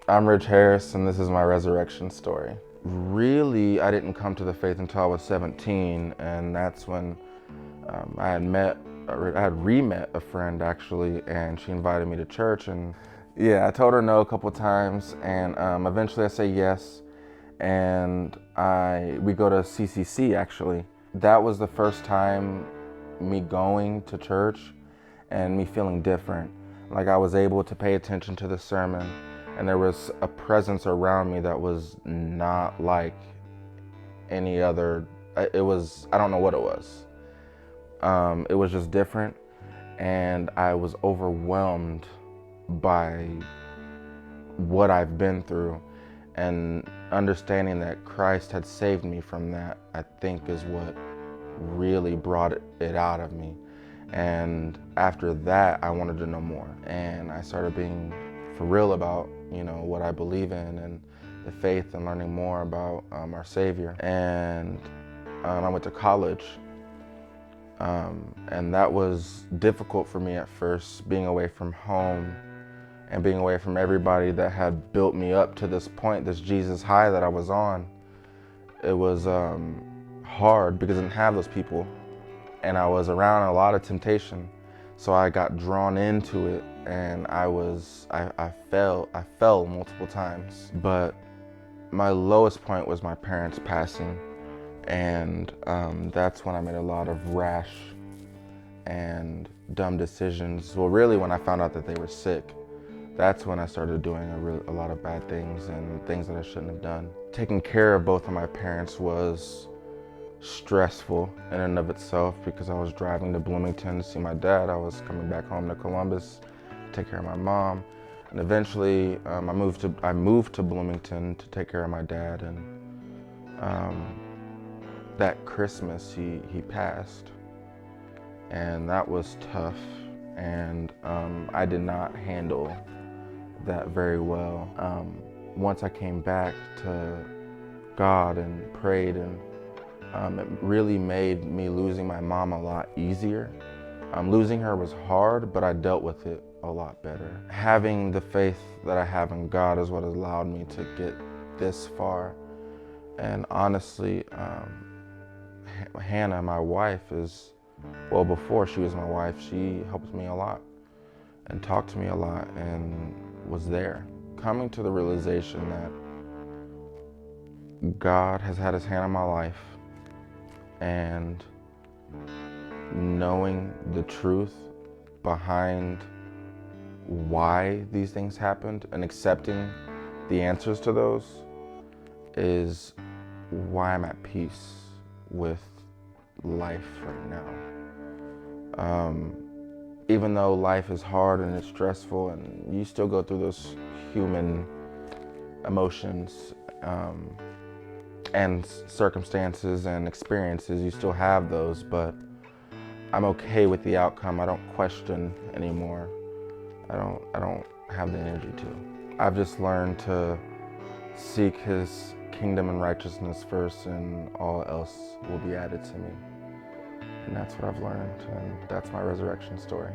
I'm Rich Harris, and this is my resurrection story. Really, I didn't come to the faith until I was 17, and that's when I had re-met a friend actually, and she invited me to church. And yeah, I told her no a couple times, and eventually I say yes, and we go to CCC actually. That was the first time me going to church and me feeling different. Like I was able to pay attention to the sermon, and there was a presence around me that was not like any other. It was, I don't know what it was. It was just different, and I was overwhelmed by what I've been through, and understanding that Christ had saved me from that, I think is what really brought it out of me. And after that, I wanted to know more, and I started being for real about what I believe in and the faith, and learning more about our Savior. And I went to college, and that was difficult for me at first, being away from home and being away from everybody that had built me up to this point, this Jesus high that I was on. It was hard because I didn't have those people, and I was around a lot of temptation. So I got drawn into it, and I fell multiple times. But my lowest point was my parents passing, and that's when I made a lot of rash and dumb decisions. Well, really, when I found out that they were sick, that's when I started doing a lot of bad things and things that I shouldn't have done. Taking care of both of my parents was stressful in and of itself, because I was driving to Bloomington to see my dad. I was coming back home to Columbus to take care of my mom, and eventually I moved to Bloomington to take care of my dad. And that Christmas he passed, and that was tough, and I did not handle that very well. Once I came back to God and prayed, and it really made me losing my mom a lot easier. Losing her was hard, but I dealt with it a lot better. Having the faith that I have in God is what allowed me to get this far. And honestly, Hannah, my wife, well, before she was my wife, she helped me a lot and talked to me a lot and was there. Coming to the realization that God has had his hand on my life, and knowing the truth behind why these things happened and accepting the answers to those is why I'm at peace with life right now. Even though life is hard and it's stressful, and you still go through those human emotions, and circumstances and experiences, you still have those, but I'm okay with the outcome. I don't question anymore. I don't have the energy to. I've just learned to seek his kingdom and righteousness first, and all else will be added to me. And that's what I've learned, and that's my resurrection story.